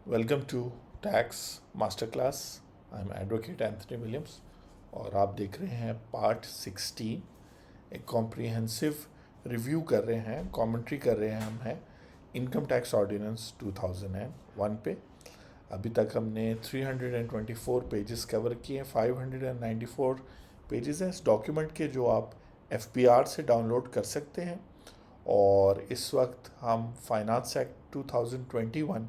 Welcome to tax master class. I am advocate Anthony Williams और आप देख रहे हैं पार्ट 16। एक कॉम्प्रिहेंसिव रिव्यू कर रहे हैं, कमेंट्री कर रहे हैं। हम हैं इनकम टैक्स ऑर्डिनेंस 2001 पे। अभी तक हमने 324 पेजेस कवर किए हैं। 594 पेजेस हैं इस डॉक्यूमेंट के, जो आप FBR से डाउनलोड कर सकते हैं। और इस वक्त हम फाइनेंस एक्ट 2021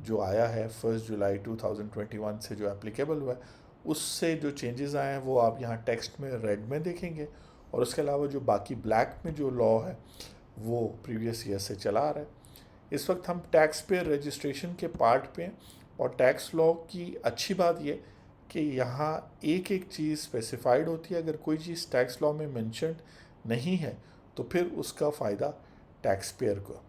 जो आया है 1 जुलाई 2021 से, जो एप्लीकेबल हुआ है, उससे जो चेंजेस आए हैं वो आप यहाँ टेक्स्ट में रेड में देखेंगे। और उसके अलावा जो बाकी ब्लैक में जो लॉ है वो प्रीवियस ईयर से चला आ रहा है। इस वक्त हम टैक्स पेयर रजिस्ट्रेशन के पार्ट पे हैं। और टैक्स लॉ की अच्छी बात ये कि यहाँ एक एक चीज़ स्पेसिफाइड होती है। अगर कोई चीज़ टैक्स लॉ में मेंशन नहीं है तो फिर उसका फ़ायदा टैक्स पेयर को।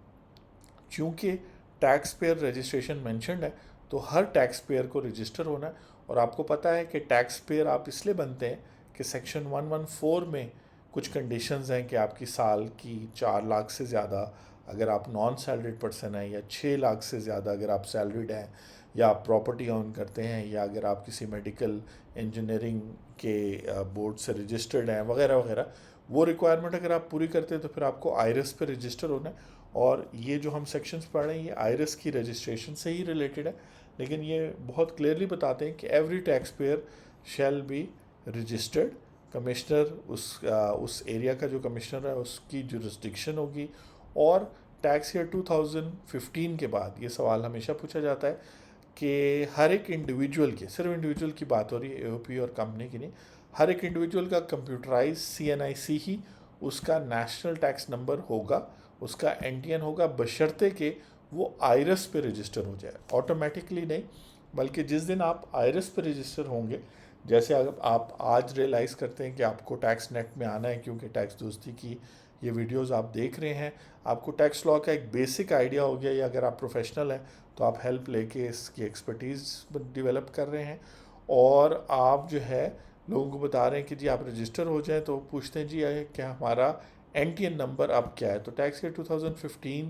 क्योंकि टैक्स पेयर रजिस्ट्रेशन मेंशन्ड है तो हर टैक्स पेयर को रजिस्टर होना है। और आपको पता है कि टैक्स पेयर आप इसलिए बनते हैं कि सेक्शन 114 में कुछ कंडीशंस हैं कि आपकी साल की 4 लाख से ज़्यादा अगर आप नॉन सैलरीड पर्सन हैं, या 6 लाख से ज़्यादा अगर आप सैलरीड हैं, या आप प्रॉपर्टी ओन करते हैं, या अगर आप किसी मेडिकल इंजीनियरिंग के बोर्ड से रजिस्टर्ड हैं, वगैरह वगैरह। वो रिक्वायरमेंट अगर आप पूरी करते हैं तो फिर आपको आयरस पे रजिस्टर होना है। और ये जो हम सेक्शंस पढ़ रहे हैं ये आयरस की रजिस्ट्रेशन से ही रिलेटेड है। लेकिन ये बहुत क्लियरली बताते हैं कि every tax payer shall be registered. Commissioner उस एरिया का जो कमिश्नर है उसकी जुरिस्डिक्शन होगी। और टैक्स ईयर 2015 के बाद ये सवाल हमेशा पूछा जाता है कि हर एक इंडिविजुअल के, सिर्फ इंडिविजुअल की बात हो रही है, AOP और कंपनी की नहीं, हर एक इंडिविजुअल का कंप्यूटराइज CNIC ही उसका नेशनल टैक्स नंबर होगा, उसका NTN होगा, बशर्ते कि वो आयरस पे रजिस्टर हो जाए। ऑटोमेटिकली नहीं, बल्कि जिस दिन आप आयरस पे रजिस्टर होंगे, जैसे अगर आप आज रियलाइज़ करते हैं कि आपको टैक्स नेट में आना है क्योंकि टैक्स दोस्ती की ये वीडियोस आप देख रहे हैं, आपको टैक्स लॉ का एक बेसिक आइडिया हो गया, या अगर आप प्रोफेशनल हैं तो आप हेल्प लेके इसकी एक्सपर्टीज़ डेवलप कर रहे हैं। और आप जो है लोगों को बता रहे हैं कि जी आप रजिस्टर हो जाएं, तो पूछते हैं जी क्या हमारा NTN नंबर अब क्या है। तो टैक्स ईयर 2015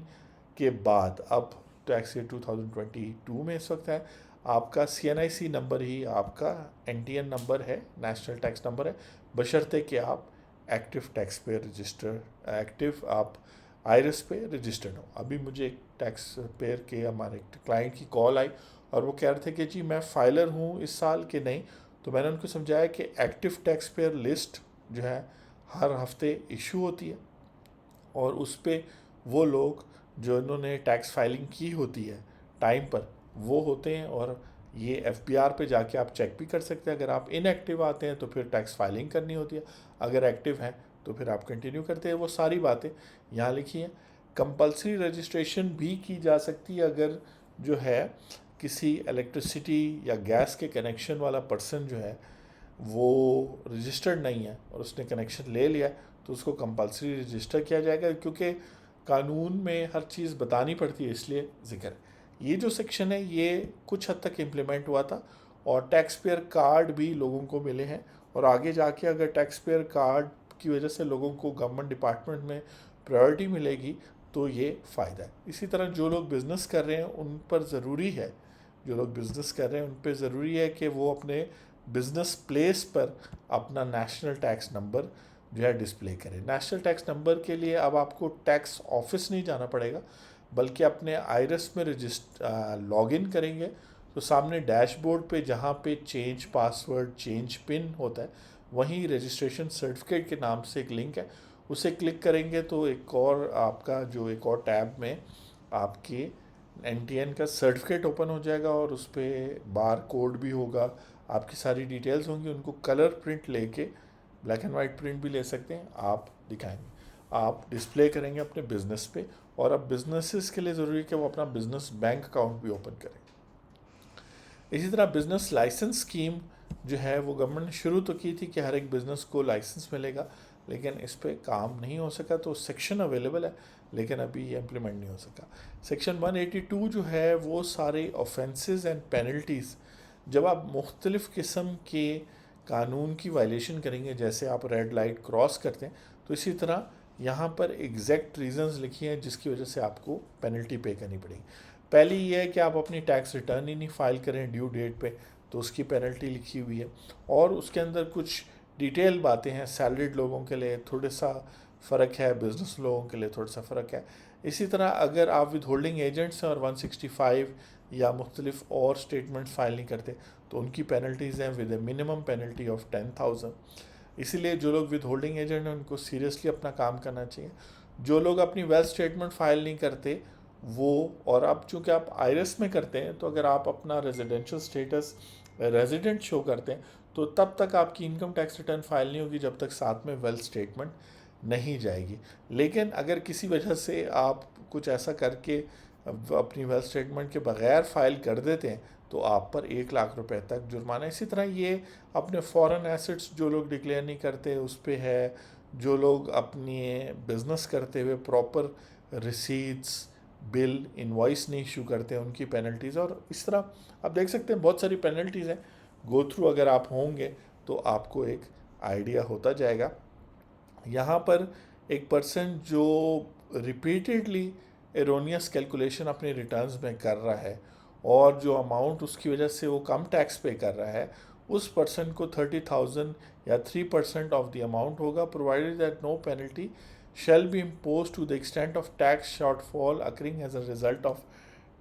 के बाद अब टैक्स ईयर 2022 में इस वक्त है, आपका CNIC नंबर ही आपका NTN नंबर है, नेशनल टैक्स नंबर है, बशर्ते कि आप एक्टिव टैक्स पे रजिस्टर, एक्टिव आप आयरस पे रजिस्टर्ड हो। अभी मुझे एक टैक्स पेयर के हमारे क्लाइंट की कॉल आई और वो कह रहे थे कि जी मैं फाइलर हूँ इस साल के नहीं। तो मैंने उनको समझाया कि एक्टिव टैक्स पेयर लिस्ट जो है हर हफ्ते इशू होती है, और उस पर वो लोग जो इन्होंने टैक्स फाइलिंग की होती है टाइम पर वो होते हैं। और ये FBR पे जाके आप चेक भी कर सकते हैं। अगर आप इनएक्टिव आते हैं तो फिर टैक्स फाइलिंग करनी होती है, अगर एक्टिव हैं तो फिर आप कंटिन्यू करते हैं। वो सारी बातें यहाँ लिखी हैं। कंपलसरी रजिस्ट्रेशन भी की जा सकती है अगर जो है किसी इलेक्ट्रिसिटी या गैस के कनेक्शन वाला पर्सन जो है वो रजिस्टर्ड नहीं है और उसने कनेक्शन ले लिया है, तो उसको कंपलसरी रजिस्टर किया जाएगा। क्योंकि कानून में हर चीज़ बतानी पड़ती है, इसलिए जिक्र है। ये जो सेक्शन है ये कुछ हद तक इम्प्लीमेंट हुआ था, और टैक्स पेयर कार्ड भी लोगों को मिले हैं। और आगे जाके अगर टैक्स पेयर कार्ड की वजह से लोगों को गवर्नमेंट डिपार्टमेंट में प्रायोरिटी मिलेगी तो ये फ़ायदा है। इसी तरह जो लोग बिज़नेस कर रहे हैं उन पर ज़रूरी है, जो लोग बिज़नेस कर रहे हैं उन पर ज़रूरी है कि वो अपने बिज़नेस प्लेस पर अपना नेशनल टैक्स नंबर जो है डिस्प्ले करें। नेशनल टैक्स नंबर के लिए अब आपको टैक्स ऑफिस नहीं जाना पड़ेगा, बल्कि अपने आयरस में लॉगिन करेंगे तो सामने डैशबोर्ड पे जहाँ पे चेंज पासवर्ड, चेंज पिन होता है, वहीं रजिस्ट्रेशन सर्टिफिकेट के नाम से एक लिंक है, उसे क्लिक करेंगे तो एक और आपका जो एक और टैब में आपके NTN का सर्टिफिकेट ओपन हो जाएगा, और उस पर बार कोड भी होगा, आपकी सारी डिटेल्स होंगी। उनको कलर प्रिंट लेके, ब्लैक एंड वाइट प्रिंट भी ले सकते हैं, आप दिखाएंगे, आप डिस्प्ले करेंगे अपने बिजनेस पे। और अब बिजनेसेस के लिए ज़रूरी है कि वो अपना बिजनेस बैंक अकाउंट भी ओपन करें। इसी तरह बिजनेस लाइसेंस स्कीम जो है वो गवर्नमेंट ने शुरू तो की थी कि हर एक बिज़नेस को लाइसेंस मिलेगा, लेकिन इस पर काम नहीं हो सका। तो सेक्शन अवेलेबल है लेकिन अभी ये इम्प्लीमेंट नहीं हो सका। सेक्शन 182 जो है वो सारे ऑफेंसेस एंड पेनल्टीज़, जब आप मुख्तलिफ़ किस्म के कानून की वायलेशन करेंगे, जैसे आप रेड लाइट क्रॉस करते हैं, तो इसी तरह यहाँ पर एग्जैक्ट रीजंस लिखी हैं जिसकी वजह से आपको पेनल्टी पे करनी पड़ेगी। पहली ये है कि आप अपनी टैक्स रिटर्न ही नहीं फाइल करें ड्यू डेट पे, तो उसकी पेनल्टी लिखी हुई है। और उसके अंदर कुछ डिटेल बातें हैं, सैलरीड लोगों के लिए थोड़ा सा फ़र्क है, बिजनेस लोगों के लिए थोड़ा सा फ़र्क है। इसी तरह अगर आप विद होल्डिंग एजेंट्स हैं और 165 या मुख्तलिफ और स्टेटमेंट फाइल नहीं करते, तो उनकी पेनल्टीज़ हैं with A minimum penalty of 10,000। इसीलिए जो लोग विद होल्डिंग एजेंट हैं उनको सीरियसली अपना काम करना चाहिए। जो लोग अपनी वेल्थ स्टेटमेंट फाइल नहीं करते वो, और अब चूँकि आप आईरस में करते हैं, तो अगर आप अपना रेजिडेंशियल स्टेटस रेजिडेंट शो करते हैं तो तब तक आपकी इनकम टैक्स रिटर्न फाइल नहीं होगी जब तक साथ में वेल्थ स्टेटमेंट नहीं जाएगी। लेकिन अगर किसी वजह से आप कुछ ऐसा करके अपनी वेल्थ स्टेटमेंट के बगैर फाइल कर देते हैं तो आप पर 1 लाख रुपए तक जुर्माना। इसी तरह ये अपने फॉरेन एसेट्स जो लोग डिक्लेयर नहीं करते उस पर है, जो लोग अपनी बिजनेस करते हुए प्रॉपर रिसीट्स बिल इनवॉइस नहीं इशू करते हैं उनकी पेनल्टीज़। और इस तरह आप देख सकते हैं बहुत सारी पेनल्टीज़ हैं। गो थ्रू अगर आप होंगे तो आपको एक आइडिया होता जाएगा। यहाँ पर एक पर्सन जो रिपीटेडली एरोनियस कैलकुलेशन अपने रिटर्न्स में कर रहा है और जो अमाउंट उसकी वजह से वो कम टैक्स पे कर रहा है, उस पर्सन को 30,000 या 3% ऑफ द अमाउंट होगा, provided that no penalty shall be imposed to the extent of tax shortfall occurring as a result of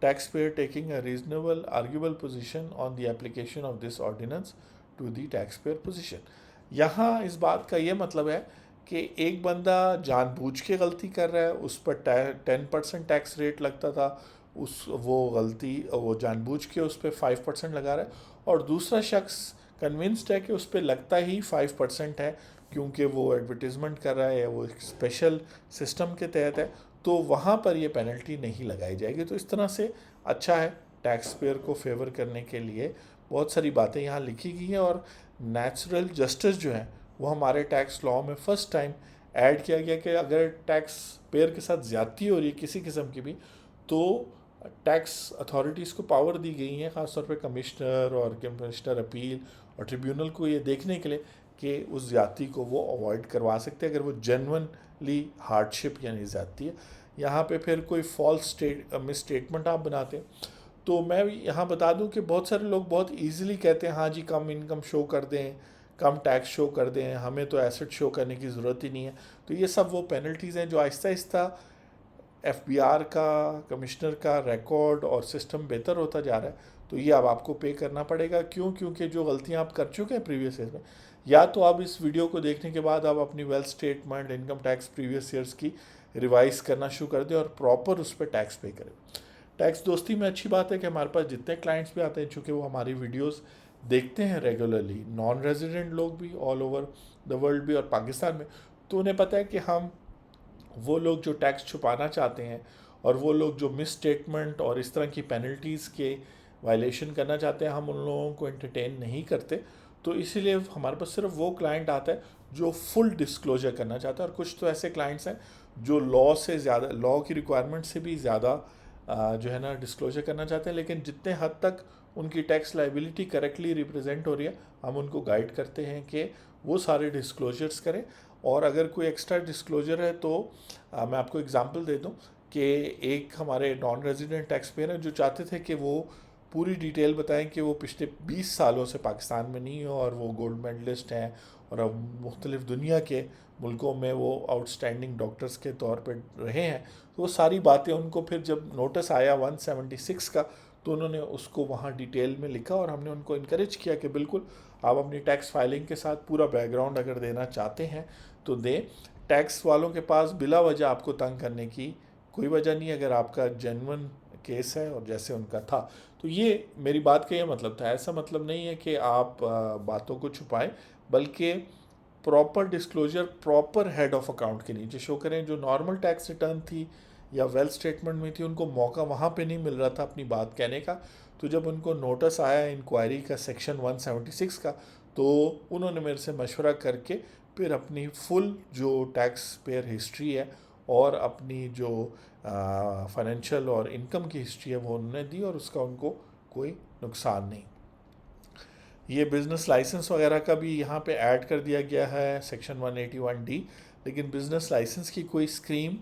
taxpayer taking a reasonable arguable position on the application of this ordinance to the taxpayer position। यहाँ इस बात का ये मतलब है कि एक बंदा जानबूझ के गलती कर रहा है, उस पर 10% टैक्स रेट लगता था, वो जानबूझ के उस पर 5% लगा रहा है, और दूसरा शख्स कन्विंस्ड है कि उस पर लगता ही 5% है क्योंकि वो एडवर्टीज़मेंट कर रहा है या वो एक स्पेशल सिस्टम के तहत है, तो वहाँ पर ये पेनल्टी नहीं लगाई जाएगी। तो इस तरह से अच्छा है, टैक्स पेयर को फेवर करने के लिए बहुत सारी बातें यहाँ लिखी गई हैं। और नेचुरल जस्टिस जो है वो हमारे टैक्स लॉ में फ़र्स्ट टाइम ऐड किया गया कि अगर टैक्स पेयर के साथ ज़्यादती हो रही है किसी किस्म की भी, तो टैक्स अथॉरिटीज़ को पावर दी गई है, ख़ासतौर पे कमिश्नर और कमिश्नर अपील और ट्रिब्यूनल को ये देखने के लिए कि उस ज़्यादती को वो अवॉइड करवा सकते हैं अगर वो जेन्युइनली हार्डशिप यानी ज़्यादती है। यहाँ पे फिर कोई फॉल्स मिस स्टेटमेंट आप बनाते हैं, तो मैं यहाँ बता दूं कि बहुत सारे लोग बहुत इजीली कहते हैं हाँ जी कम इनकम शो कर दें, कम टैक्स शो कर दें, हमें तो एसेट शो करने की ज़रूरत ही नहीं है। तो ये सब वो पेनल्टीज़ हैं जो आहिस्ता आहिस्ता एफबीआर का, कमिश्नर का रिकॉर्ड और सिस्टम बेहतर होता जा रहा है, तो ये अब आपको पे करना पड़ेगा। क्यों? क्योंकि जो गलतियाँ आप कर चुके हैं प्रीवियस ईयर में, या तो आप इस वीडियो को देखने के बाद आप अपनी wealth statement, income tax previous years की रिवाइज करना शुरू कर दें और प्रॉपर उस पर टैक्स पे करें। टैक्स दोस्ती में अच्छी बात है कि हमारे पास जितने क्लाइंट्स भी आते हैं, चूँकि वो हमारी वीडियोस देखते हैं रेगुलरली, नॉन रेजिडेंट लोग भी ऑल ओवर द वर्ल्ड भी और पाकिस्तान में, तो उन्हें पता है कि हम वो लोग जो टैक्स छुपाना चाहते हैं और वो लोग जो मिस स्टेटमेंट और इस तरह की पेनल्टीज़ के वायलेशन करना चाहते हैं, हम उन लोगों को एंटरटेन नहीं करते। तो इसीलिए हमारे पास सिर्फ वो क्लाइंट आता है जो फुल डिस्क्लोजर करना चाहता है। और कुछ तो ऐसे क्लाइंट्स हैं जो लॉ से ज़्यादा, लॉ की रिक्वायरमेंट से भी ज़्यादा जो है ना डिस्क्लोजर करना चाहते हैं, लेकिन जितने हद तक उनकी टैक्स लाइबिलिटी करेक्टली रिप्रेजेंट हो रही है, हम उनको गाइड करते हैं कि वो सारे डिस्क्लोजर्स करें। और अगर कोई एक्स्ट्रा डिस्क्लोजर है तो मैं आपको एग्जांपल दे दूं कि एक हमारे नॉन रेजिडेंट टैक्स पेयर हैं जो चाहते थे कि वो पूरी डिटेल बताएं कि वो पिछले 20 सालों से पाकिस्तान में नहीं हो और वो गोल्ड मेडलिस्ट हैं और अब मुख्तलिफ दुनिया के मुल्कों में वो आउटस्टैंडिंग डॉक्टर्स के तौर पर रहे हैं। तो वो सारी बातें उनको फिर जब नोटिस आया 176 का, तो उन्होंने उसको वहाँ डिटेल में लिखा और हमने उनको इनकरेज किया कि बिल्कुल आप अपनी टैक्स फाइलिंग के साथ पूरा बैकग्राउंड अगर देना चाहते हैं तो दें। टैक्स वालों के पास बिला वजह आपको तंग करने की कोई वजह नहीं अगर आपका जेन्युइन केस है और जैसे उनका था। तो ये मेरी बात का ये मतलब था, ऐसा मतलब नहीं है कि आप बातों को छुपाएं, बल्कि proper disclosure proper head of account के नीचे शो करें। जो नॉर्मल टैक्स रिटर्न थी या वेल्थ स्टेटमेंट में थी, उनको मौका वहाँ पे नहीं मिल रहा था अपनी बात कहने का, तो जब उनको नोटिस आया इंक्वायरी का सेक्शन 176 का, तो उन्होंने मेरे से मशवरा करके फिर अपनी फुल जो टैक्स पेयर हिस्ट्री है और अपनी जो फाइनेंशियल और इनकम की हिस्ट्री है वो उन्होंने दी और उसका उनको कोई नुकसान नहीं। ये बिज़नेस लाइसेंस वगैरह का भी यहाँ पे ऐड कर दिया गया है सेक्शन 181D, लेकिन बिज़नेस लाइसेंस की कोई स्कीम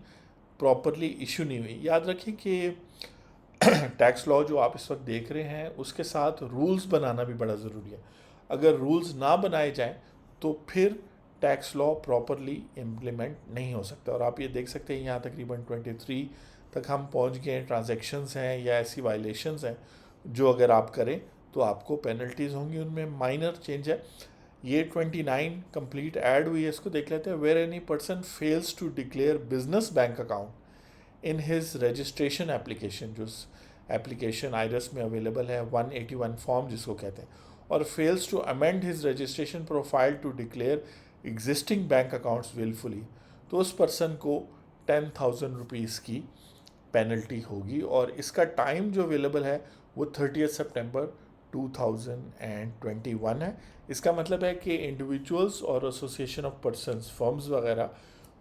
प्रॉपरली इशू नहीं हुई। याद रखें कि टैक्स लॉ जो आप इस वक्त देख रहे हैं उसके साथ रूल्स बनाना भी बड़ा ज़रूरी है। अगर रूल्स ना बनाए जाएं तो फिर टैक्स लॉ प्रॉपरली इम्प्लीमेंट नहीं हो सकता। और आप ये देख सकते हैं यहाँ तकरीबन 23 तक हम पहुँच गए हैं। ट्रांजैक्शंस हैं या ऐसी वायलेशंस हैं जो अगर आप करें तो आपको पेनल्टीज़ होंगी। उनमें माइनर चेंज है। ये 29 कंप्लीट ऐड हुई है, इसको देख लेते हैं। Where any person fails to declare business bank account in his registration application, जो एप्लीकेशन आयरस में अवेलेबल है 181 फॉर्म जिसको कहते हैं, और fails to amend his registration profile to declare existing bank accounts wilfully, तो उस पर्सन को 10,000 रुपीज़ की पेनल्टी होगी। और इसका टाइम जो अवेलेबल है वो 30 सितंबर 2021 है। इसका मतलब है कि इंडिविजुअल्स और एसोसिएशन ऑफ पर्सनस, फर्म्स वगैरह,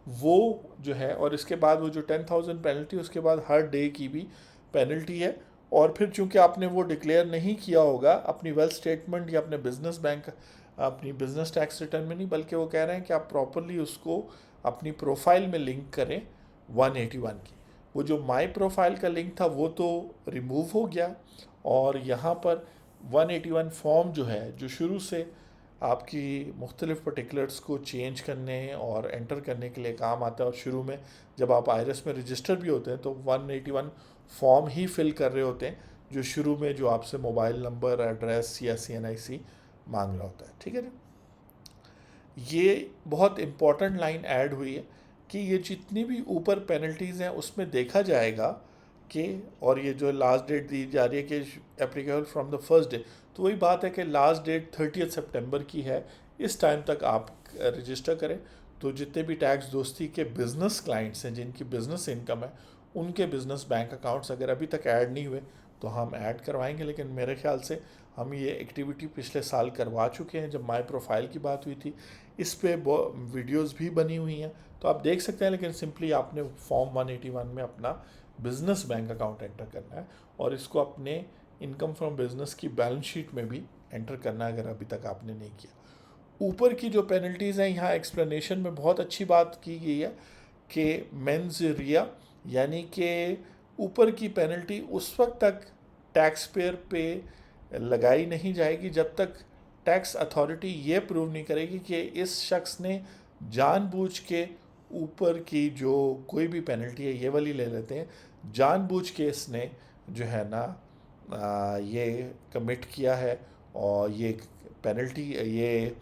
वो जो है, और इसके बाद वो जो 10,000 पेनल्टी, उसके बाद हर डे की भी पेनल्टी है। और फिर चूंकि आपने वो डिक्लेयर नहीं किया होगा अपनी वेल्थ स्टेटमेंट या अपने बिजनेस बैंक, अपनी बिजनेस टैक्स रिटर्न में नहीं, बल्कि वो कह रहे हैं कि आप प्रॉपरली उसको अपनी प्रोफाइल में लिंक करें 181 की। वो जो माई प्रोफाइल का लिंक था वो तो रिमूव हो गया, और यहाँ पर 181 फॉर्म जो है, जो शुरू से आपकी मुख्तलिफ पर्टिकुलर्स को चेंज करने और एंटर करने के लिए काम आता है, और शुरू में जब आप आयरस में रजिस्टर भी होते हैं तो 181 फॉर्म ही फिल कर रहे होते हैं, जो शुरू में जो आपसे मोबाइल नंबर, एड्रेस या CNIC मांग रहा होता है। ठीक है ना। ये बहुत इम्पॉर्टेंट लाइन ऐड हुई है कि ये जितनी भी ऊपर पेनल्टीज़ हैं उसमें देखा जाएगा कि, और ये जो लास्ट डेट दी जा रही है कि applicable from the first day, तो वही बात है कि लास्ट डेट 30 सितंबर की है। इस टाइम तक आप रजिस्टर करें तो जितने भी टैक्स दोस्ती के बिज़नेस क्लाइंट्स हैं जिनकी बिज़नेस इनकम है, उनके बिज़नेस बैंक अकाउंट्स अगर अभी तक ऐड नहीं हुए तो हम ऐड करवाएंगे। लेकिन मेरे ख्याल से हम ये एक्टिविटी पिछले साल करवा चुके हैं जब माई प्रोफाइल की बात हुई थी। इस पे वीडियोस भी बनी हुई हैं तो आप देख सकते हैं। लेकिन सिंपली आपने फॉर्म 181 में अपना बिजनेस बैंक अकाउंट एंटर करना है और इसको अपने इनकम फ्रॉम बिजनेस की बैलेंस शीट में भी एंटर करना है अगर अभी तक आपने नहीं किया। ऊपर की जो पेनल्टीज़ हैं यहाँ एक्सप्लेनेशन में बहुत अच्छी बात की गई है कि मेंस रिया, यानी कि ऊपर की पेनल्टी उस वक्त तक टैक्स पेयर पे लगाई नहीं जाएगी जब तक टैक्स अथॉरिटी ये प्रूव नहीं करेगी कि इस शख्स ने जानबूझ के ऊपर की जो कोई भी पेनल्टी है, ये वाली ले लेते हैं, जानबूझ के इसने जो है ना ये कमिट किया है और ये पेनल्टी, ये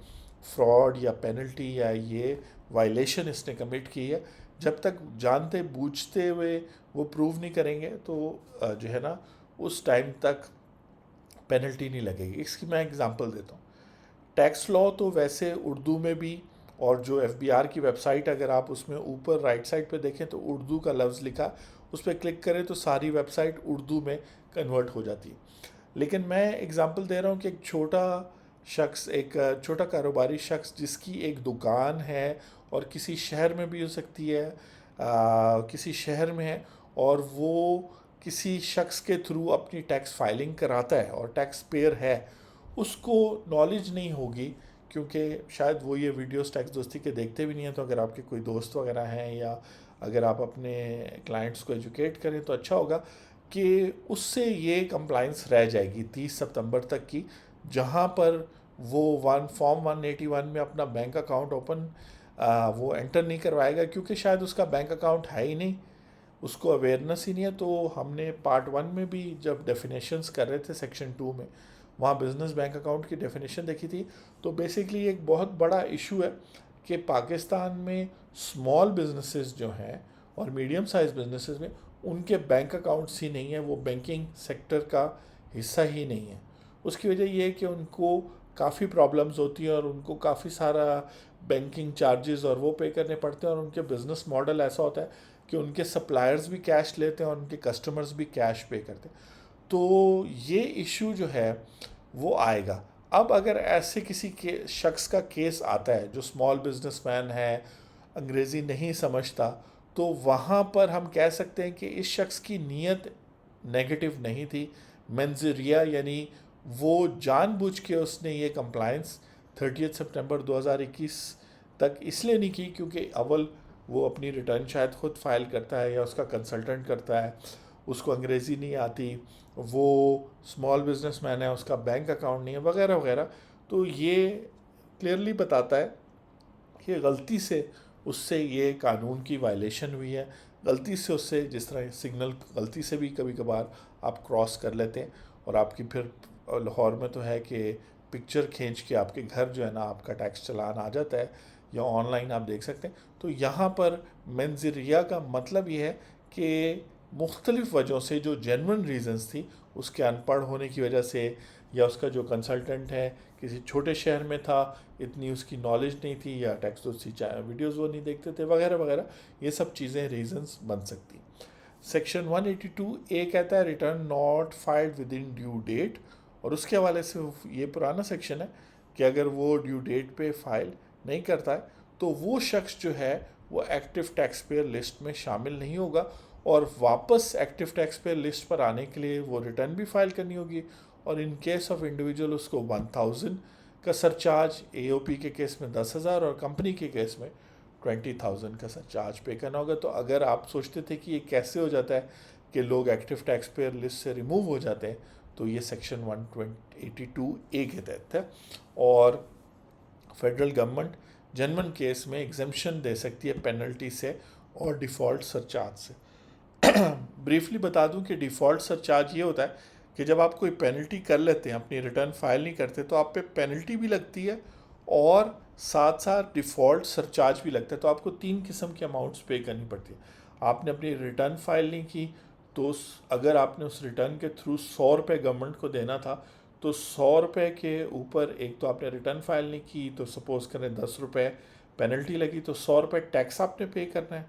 फ्रॉड या पेनल्टी या ये वायलेशन इसने कमिट की है। जब तक जानते बूझते हुए वो प्रूव नहीं करेंगे तो जो है ना उस टाइम तक पेनल्टी नहीं लगेगी। इसकी मैं एग्जांपल देता हूँ। टैक्स लॉ तो वैसे उर्दू में भी, और जो FBR की वेबसाइट अगर आप उसमें ऊपर राइट साइड पे देखें तो उर्दू का लफ्ज़ लिखा, उस पर क्लिक करें तो सारी वेबसाइट उर्दू में कन्वर्ट हो जाती है। लेकिन मैं एग्जांपल दे रहा हूँ कि एक छोटा शख्स, एक छोटा कारोबारी शख्स जिसकी एक दुकान है और किसी शहर में भी हो सकती है, किसी शहर में है, और वो किसी शख्स के थ्रू अपनी टैक्स फाइलिंग कराता है और टैक्स पेयर है, उसको नॉलेज नहीं होगी क्योंकि शायद वो ये वीडियोस टैक्स दोस्ती के देखते भी नहीं हैं। तो अगर आपके कोई दोस्त वगैरह हैं या अगर आप अपने क्लाइंट्स को एजुकेट करें तो अच्छा होगा कि उससे ये कंप्लाइंस रह जाएगी 30 सितंबर तक की, जहाँ पर वो फॉर्म 181 में अपना बैंक अकाउंट ओपन वो एंटर नहीं करवाएगा क्योंकि शायद उसका बैंक अकाउंट है ही नहीं, उसको अवेयरनेस ही नहीं है। तो हमने पार्ट 1 में भी जब डेफिनेशंस कर रहे थे सेक्शन 2 में, वहाँ बिज़नेस बैंक अकाउंट की डेफिनेशन देखी थी। तो बेसिकली एक बहुत बड़ा इशू है कि पाकिस्तान में स्मॉल बिजनेसेस जो हैं और मीडियम साइज बिजनेसेस में उनके बैंक अकाउंट्स ही नहीं है, वो बैंकिंग सेक्टर का हिस्सा ही नहीं है। उसकी वजह ये है कि उनको काफ़ी प्रॉब्लम्स होती हैं और उनको काफ़ी सारा बैंकिंग चार्जेस और वो पे करने पड़ते हैं, और उनके बिज़नेस मॉडल ऐसा होता है कि उनके सप्लायर्स भी कैश लेते हैं और उनके कस्टमर्स भी कैश पे करते हैं। तो ये इशू जो है वो आएगा। अब अगर ऐसे किसी के शख्स का केस आता है जो स्मॉल बिजनेसमैन है, अंग्रेज़ी नहीं समझता, तो वहाँ पर हम कह सकते हैं कि इस शख्स की नीयत नेगेटिव नहीं थी, मंजरिया, यानी वो जानबूझ के उसने ये कंप्लायंस 30 सितंबर 2021 तक इसलिए नहीं की क्योंकि अव्वल वो अपनी रिटर्न शायद खुद फाइल करता है या उसका कंसल्टेंट करता है, उसको अंग्रेज़ी नहीं आती, वो स्मॉल बिजनेसमैन है, उसका बैंक अकाउंट नहीं है, वगैरह वगैरह। तो ये क्लियरली बताता है कि गलती से उससे ये कानून की वायलेशन हुई है, गलती से उससे, जिस तरह सिग्नल गलती से भी कभी कभार आप क्रॉस कर लेते हैं और आपकी फिर लाहौर में तो है कि पिक्चर खींच के आपके घर जो है ना आपका टैक्स चालान आ जाता है, या ऑनलाइन आप देख सकते हैं। तो यहाँ पर मंजरिया का मतलब ये है कि मुख्तलिफ़ वजहों से, जो जेन्युइन रीजंस थी, उसके अनपढ़ होने की वजह से, या उसका जो कंसल्टेंट है किसी छोटे शहर में था, इतनी उसकी नॉलेज नहीं थी, या टैक्स तो उसकी वीडियोस वो नहीं देखते थे, वगैरह वगैरह, ये सब चीज़ें रीजंस बन सकती। सेक्शन 182A कहता है return not filed within due date, और उसके हवाले से ये पुराना सेक्शन है कि अगर वो ड्यू डेट पे फाइल नहीं करता है तो वो शख्स जो है वो एक्टिव टैक्स पेयर लिस्ट में शामिल नहीं होगा, और वापस एक्टिव टैक्स पेयर लिस्ट पर आने के लिए वो रिटर्न भी फाइल करनी होगी। और इन केस ऑफ इंडिविजुअल उसको 1000 का सरचार्ज, एओपी के केस में 10,000 और कंपनी के केस में 20,000 का सरचार्ज पे करना होगा। तो अगर आप सोचते थे कि ये कैसे हो जाता है कि लोग एक्टिव टैक्स पेयर लिस्ट से रिमूव हो जाते हैं, तो ये सेक्शन 182A के तहत है। और फेडरल गवर्नमेंट जेन्युइन केस में एग्जेम्पशन दे सकती है पेनल्टी से और डिफ़ॉल्ट सरचार्ज से। ब्रीफली बता दूं कि डिफ़ॉल्ट सरचार्ज ये होता है कि जब आप कोई पेनल्टी कर लेते हैं, अपनी रिटर्न फाइल नहीं करते, तो आप पे पेनल्टी भी लगती है और साथ साथ डिफ़ॉल्ट सरचार्ज भी लगता है। तो आपको 3 किस्म के अमाउंट्स पे करनी पड़ती है। आपने अपनी रिटर्न फाइल नहीं की, तो अगर आपने उस रिटर्न के थ्रू 100 रुपये गवर्नमेंट को देना था, तो 100 रुपये के ऊपर, एक तो आपने रिटर्न फाइल नहीं की, तो सपोज करें 10 रुपये पेनल्टी लगी, तो 100 रुपये टैक्स आपने पे करना है,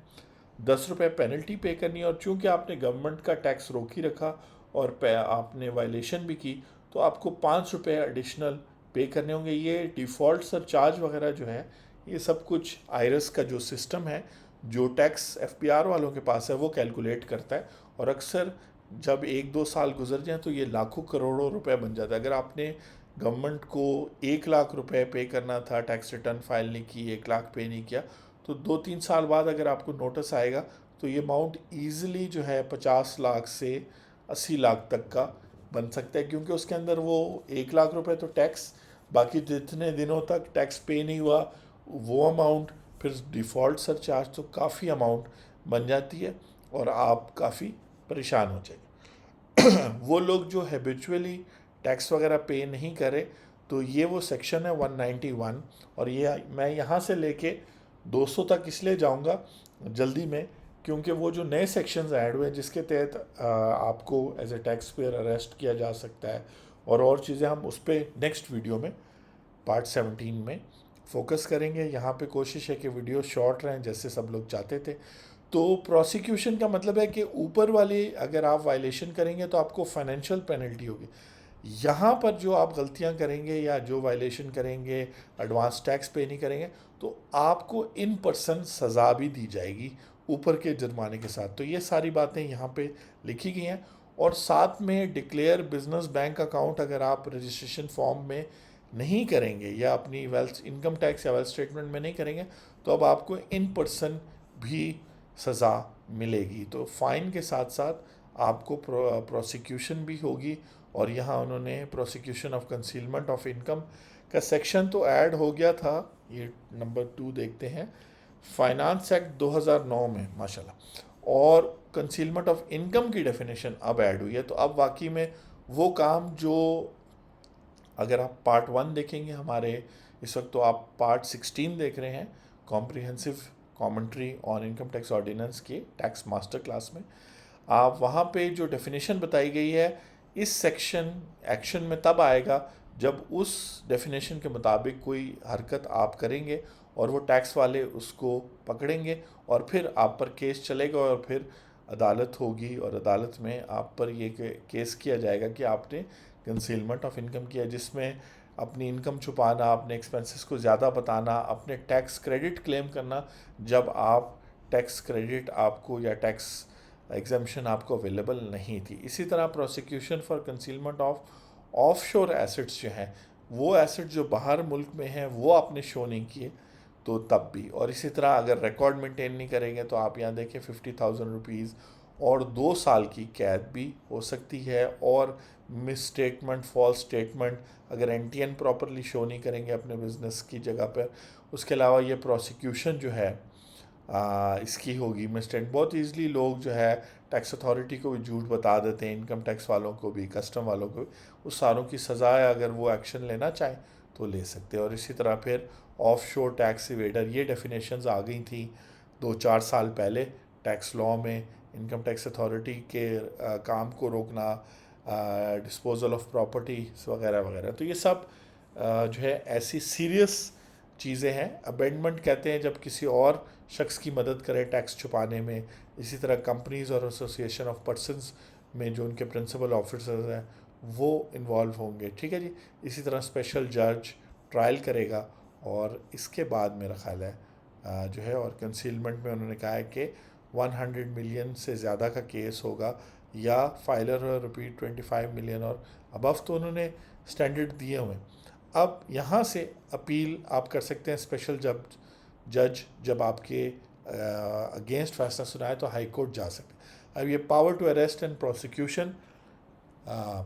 10 रुपये पेनल्टी पे करनी है। और चूंकि आपने गवर्नमेंट का टैक्स रोक ही रखा और आपने वायलेशन भी की, तो आपको 5 रुपये एडिशनल पे करने होंगे। ये डिफ़ॉल्ट सरचार्ज वगैरह जो है, ये सब कुछ आयरस का जो सिस्टम है, जो टैक्स एफपीआर वालों के पास है, वो कैलकुलेट करता है। और अक्सर जब 1-2 साल गुजर जाएं तो ये लाखों करोड़ों रुपए बन जाता है। अगर आपने गवर्नमेंट को 1 लाख रुपए पे करना था, टैक्स रिटर्न फाइल नहीं की, 1 लाख पे नहीं किया, तो 2-3 साल बाद अगर आपको नोटिस आएगा तो ये अमाउंट ईजिली जो है 50 लाख से 80 लाख तक का बन सकता है, क्योंकि उसके अंदर वो 1 लाख रुपए तो टैक्स, बाकी जितने दिनों तक टैक्स पे नहीं हुआ वो अमाउंट, फिर डिफ़ॉल्ट सरचार्ज, तो काफ़ी अमाउंट बन जाती है और आप काफ़ी परेशान हो जाएंगे। वो लोग जो हैबिचुअली टैक्स वगैरह पे नहीं करे, तो ये वो सेक्शन है 191, और ये मैं यहाँ से लेके 200 तक इसलिए जाऊँगा जल्दी में, क्योंकि वो जो नए सेक्शंस ऐड हुए हैं जिसके तहत आपको as a taxpayer arrest किया जा सकता है, और चीज़ें हम उस पर नेक्स्ट वीडियो में पार्ट 17 में फोकस करेंगे। यहाँ पे कोशिश है कि वीडियो शॉर्ट रहें जैसे सब लोग चाहते थे। तो प्रोसिक्यूशन का मतलब है कि ऊपर वाले अगर आप वायलेशन करेंगे तो आपको फाइनेंशियल पेनल्टी होगी। यहाँ पर जो आप गलतियाँ करेंगे या जो वायलेशन करेंगे, एडवांस टैक्स पे नहीं करेंगे, तो आपको इन पर्सन सज़ा भी दी जाएगी ऊपर के जुर्माने के साथ। तो ये सारी बातें यहाँ पे लिखी गई हैं। और साथ में डिक्लेयर बिजनेस बैंक अकाउंट अगर आप रजिस्ट्रेशन फॉर्म में नहीं करेंगे या अपनी वेल्थ इनकम टैक्स या वेल्थ स्टेटमेंट में नहीं करेंगे, तो अब आपको इन पर्सन भी सज़ा मिलेगी। तो फ़ाइन के साथ साथ आपको प्रोसिक्यूशन भी होगी। और यहाँ उन्होंने prosecution of concealment of income का सेक्शन तो ऐड हो गया था, ये नंबर 2 देखते हैं, फाइनेंस एक्ट 2009 में माशाल्लाह, और कंसीलमेंट ऑफ इनकम की डेफिनेशन अब ऐड हुई है। तो अब वाकई में वो काम जो, अगर आप पार्ट 1 देखेंगे हमारे, इस वक्त तो आप पार्ट 16 देख रहे हैं, comprehensive commentary on income tax ordinance के टैक्स मास्टर क्लास में, आप वहाँ पे जो डेफिनेशन बताई गई है, इस सेक्शन एक्शन में तब आएगा जब उस डेफिनेशन के मुताबिक कोई हरकत आप करेंगे और वो टैक्स वाले उसको पकड़ेंगे और फिर आप पर केस चलेगा और फिर अदालत होगी, और अदालत में आप पर ये केस किया जाएगा कि आपने कंसीलमेंट ऑफ इनकम किया, जिसमें अपनी इनकम छुपाना, अपने एक्सपेंसेस को ज़्यादा बताना, अपने टैक्स क्रेडिट क्लेम करना जब आप टैक्स क्रेडिट आपको या टैक्स एग्जाम्शन आपको अवेलेबल नहीं थी। इसी तरह prosecution for concealment of offshore assets जो हैं, वो एसेट जो बाहर मुल्क में हैं वो आपने शो नहीं किए तो तब भी। और इसी तरह अगर रिकॉर्ड मेंटेन नहीं करेंगे तो आप यहाँ देखें 50,000 रुपीज़ और 2 साल की कैद भी हो सकती है। और मिस स्टेटमेंट, फॉल्स स्टेटमेंट, अगर एनटीएन प्रॉपरली शो नहीं करेंगे अपने बिजनेस की जगह पर, उसके अलावा ये प्रोसिक्यूशन जो है इसकी होगी। मिस्टेक बहुत ईजिली लोग जो है टैक्स अथॉरिटी को भी झूठ बता देते हैं, इनकम टैक्स वालों को भी, कस्टम वालों को भी। उस सारों की सज़ाएं अगर वो एक्शन लेना चाहें तो ले सकते हैं। और इसी तरह फिर ऑफ शोर टैक्स इवेडर, ये डेफिनेशंस आ गई थी 2-4 साल पहले टैक्स लॉ में। इनकम टैक्स अथॉरिटी के काम को रोकना, डिस्पोजल ऑफ प्रॉपर्टी वगैरह वगैरह। तो ये सब जो है ऐसी सीरियस चीज़ें हैं। अबेंडमेंट कहते हैं जब किसी और शख्स की मदद करे टैक्स छुपाने में। इसी तरह कंपनीज और एसोसिएशन ऑफ पर्सनस में जो उनके प्रिंसिपल ऑफिसर्स हैं वो इन्वॉल्व होंगे, ठीक है जी। इसी तरह स्पेशल जज ट्रायल करेगा और इसके बाद मेरा ख्याल है जो है, और कंसीलमेंट में उन्होंने कहा है कि 100 मिलियन से ज़्यादा का केस होगा या फाइलर और रिपीट 25 मिलियन और अबव, तो उन्होंने स्टैंडर्ड दिए हुए हैं। अब यहाँ से अपील आप कर सकते हैं स्पेशल जज जब आपके अगेंस्ट फैसला सुनाए तो हाई कोर्ट जा सकते हैं। अब ये power to arrest and prosecution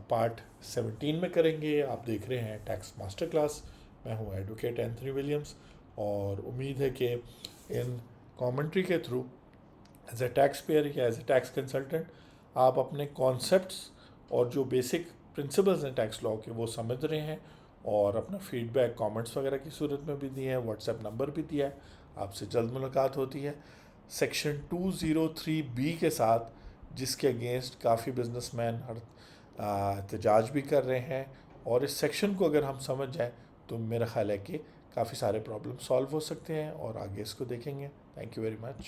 part 17 में करेंगे। आप देख रहे हैं टैक्स मास्टर क्लास। मैं हूँ एडवोकेट एंथनी विलियम्स, और उम्मीद है कि इन कमेंट्री के through as a taxpayer या एज ए टैक्स कंसल्टेंट आप अपने कॉन्सेप्ट्स और जो बेसिक प्रिंसिपल्स हैं टैक्स लॉ के वो समझ रहे हैं, और अपना फीडबैक कमेंट्स वगैरह की सूरत में भी दिए हैं। व्हाट्सएप नंबर भी दिया है। आपसे जल्द मुलाकात होती है सेक्शन 203B के साथ, जिसके अगेंस्ट काफ़ी बिजनेसमैन एहतजाज भी कर रहे हैं। और इस सेक्शन को अगर हम समझ जाएं तो मेरा ख्याल है कि काफ़ी सारे प्रॉब्लम सॉल्व हो सकते हैं, और आगे इसको देखेंगे। Thank you very much.